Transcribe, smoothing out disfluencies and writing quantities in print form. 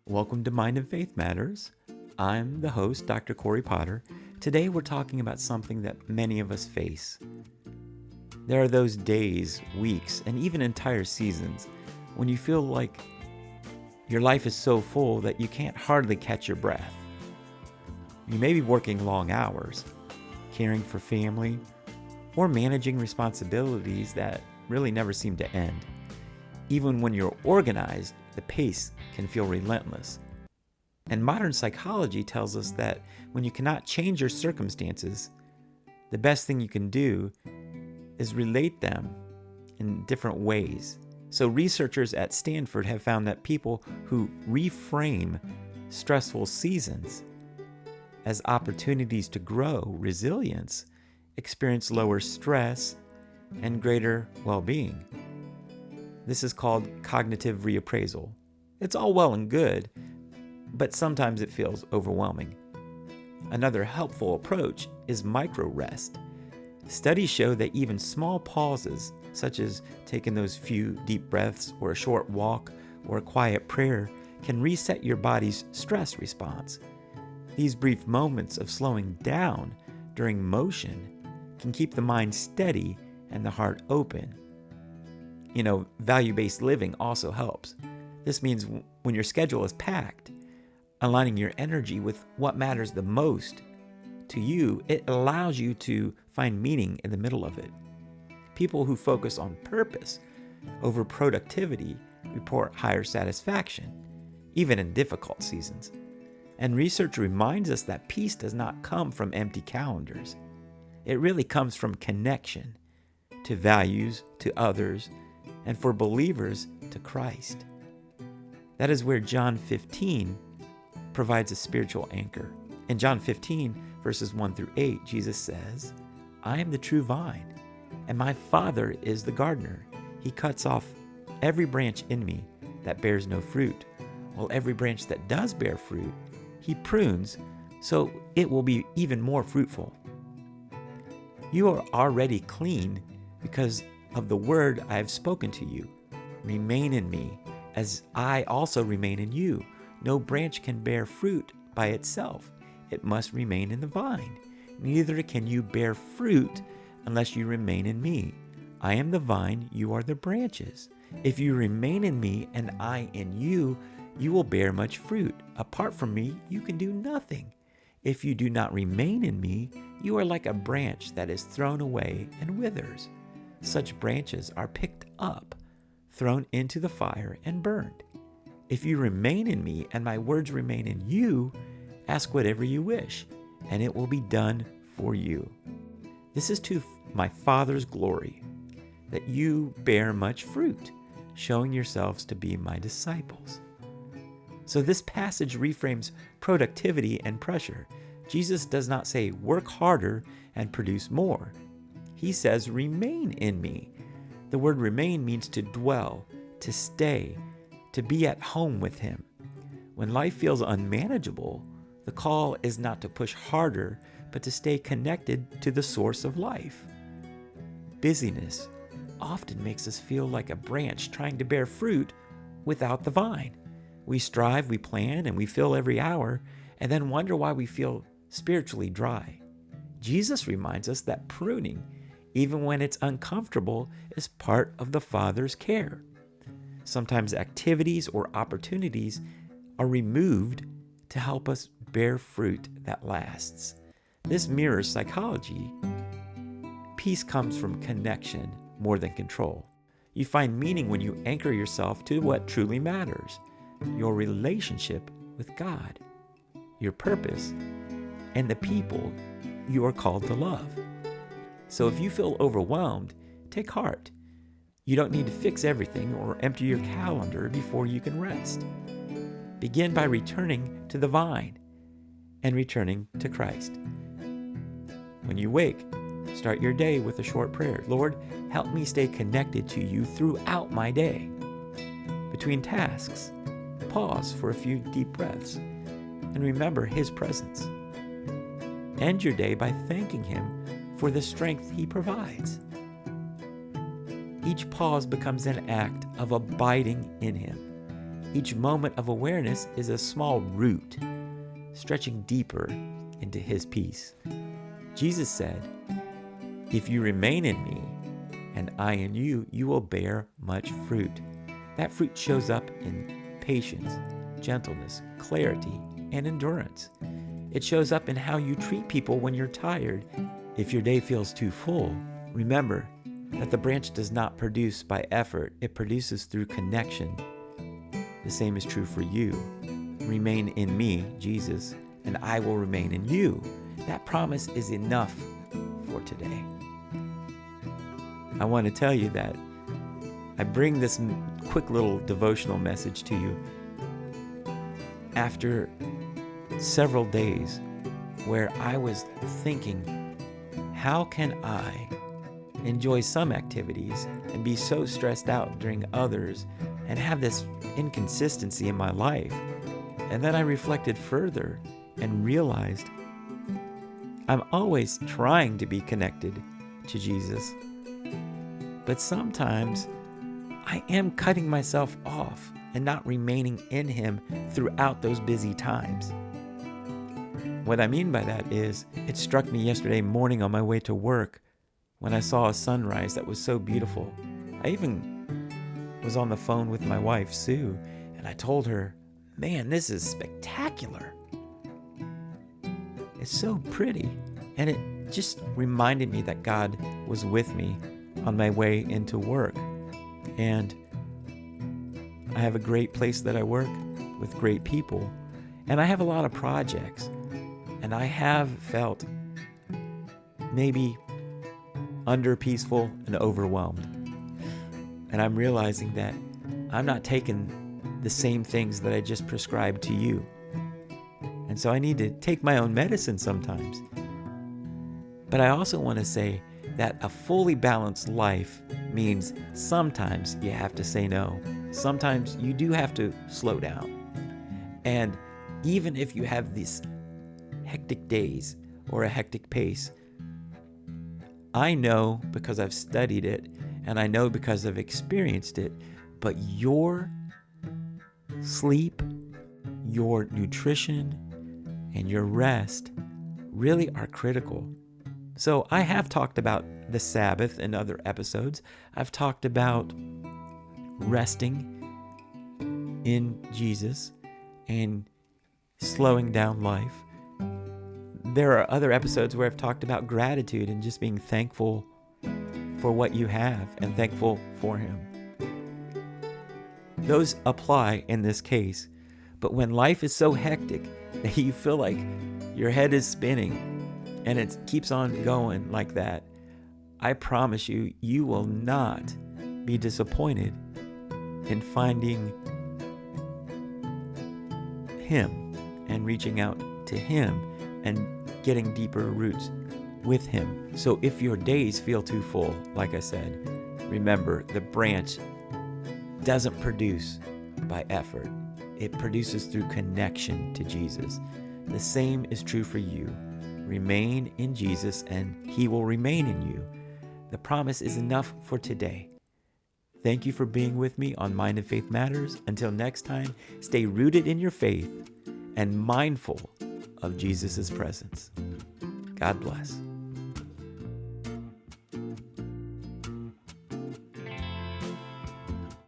Welcome to Mind and Faith Matters. I'm the host, Dr. Cory Potter. Today we're talking about something that many of us face. There are those days, weeks, and even entire seasons when you feel like your life is so full that you can't hardly catch your breath. You may be working long hours, caring for family, or managing responsibilities that really never seem to end. Even when you're organized, the pace can feel relentless. And modern psychology tells us that when you cannot change your circumstances, the best thing you can do is relate them in different ways. So researchers at Stanford have found that people who reframe stressful seasons as opportunities to grow resilience experience lower stress and greater well-being. This is called cognitive reappraisal. It's all well and good, but sometimes it feels overwhelming. Another helpful approach is micro-rest. Studies show that even small pauses, such as taking those few deep breaths or a short walk or a quiet prayer, can reset your body's stress response. These brief moments of slowing down during motion can keep the mind steady and the heart open. Value-based living also helps. This means when your schedule is packed, aligning your energy with what matters the most to you, it allows you to find meaning in the middle of it. People who focus on purpose over productivity report higher satisfaction, even in difficult seasons. And research reminds us that peace does not come from empty calendars. It really comes from connection to values, to others, and for believers to Christ. That is where John 15 provides a spiritual anchor. In John 15, verses 1 through 8, Jesus says, "I am the true vine, and my Father is the gardener. He cuts off every branch in me that bears no fruit, while every branch that does bear fruit, he prunes so it will be even more fruitful. You are already clean because of the word I have spoken to you. Remain in me, as I also remain in you. No branch can bear fruit by itself. It must remain in the vine. Neither can you bear fruit unless you remain in me. I am the vine, you are the branches. If you remain in me and I in you, you will bear much fruit. Apart from me, you can do nothing. If you do not remain in me, you are like a branch that is thrown away and withers. Such branches are picked up, thrown into the fire, and burned. If you remain in me and my words remain in you, ask whatever you wish, and it will be done for you. This is to my Father's glory, that you bear much fruit, showing yourselves to be my disciples." So this passage reframes productivity and pressure. Jesus does not say, work harder and produce more. He says, remain in me. The word remain means to dwell, to stay, to be at home with him. When life feels unmanageable, the call is not to push harder, but to stay connected to the source of life. Busyness often makes us feel like a branch trying to bear fruit without the vine. We strive, we plan, and we fill every hour, and then wonder why we feel spiritually dry. Jesus reminds us that pruning, even when it's uncomfortable, is part of the Father's care. Sometimes activities or opportunities are removed to help us bear fruit that lasts. This mirrors psychology. Peace comes from connection more than control. You find meaning when you anchor yourself to what truly matters, your relationship with God, your purpose, and the people you are called to love. So if you feel overwhelmed, take heart. You don't need to fix everything or empty your calendar before you can rest. Begin by returning to the vine and returning to Christ. When you wake, start your day with a short prayer. Lord, help me stay connected to you throughout my day. Between tasks, pause for a few deep breaths and remember his presence. End your day by thanking him for the strength he provides. Each pause becomes an act of abiding in him. Each moment of awareness is a small root, stretching deeper into his peace. Jesus said, "If you remain in me and I in you, you will bear much fruit." That fruit shows up in patience, gentleness, clarity, and endurance. It shows up in how you treat people when you're tired. If your day feels too full, remember that the branch does not produce by effort. It produces through connection. The same is true for you. Remain in me, Jesus, and I will remain in you. That promise is enough for today. I want to tell you that I bring this quick little devotional message to you after several days where I was thinking, how can I enjoy some activities and be so stressed out during others and have this inconsistency in my life? And then I reflected further and realized I'm always trying to be connected to Jesus, but sometimes I am cutting myself off and not remaining in him throughout those busy times. What I mean by that is, it struck me yesterday morning on my way to work when I saw a sunrise that was so beautiful. I even was on the phone with my wife, Sue, and I told her, "Man, this is spectacular. It's so pretty." And it just reminded me that God was with me on my way into work. And I have a great place that I work with great people. And I have a lot of projects. And I have felt maybe under peaceful and overwhelmed. And I'm realizing that I'm not taking the same things that I just prescribed to you. And so I need to take my own medicine sometimes. But I also want to say that a fully balanced life means sometimes you have to say no. Sometimes you do have to slow down. And even if you have these hectic days or a hectic pace, I know because I've studied it and I know because I've experienced it, but your sleep, your nutrition, and your rest really are critical. So I have talked about the Sabbath in other episodes. I've talked about resting in Jesus and slowing down life. There are other episodes where I've talked about gratitude and just being thankful for what you have and thankful for him. Those apply in this case. But when life is so hectic that you feel like your head is spinning and it keeps on going like that, I promise you, you will not be disappointed in finding him and reaching out to him and getting deeper roots with him. So if your days feel too full, like I said, remember the branch doesn't produce by effort. It produces through connection to Jesus. The same is true for you. Remain in Jesus and he will remain in you. The promise is enough for today. Thank you for being with me on Mind and Faith Matters. Until next time, stay rooted in your faith and mindful of Jesus' presence. God bless.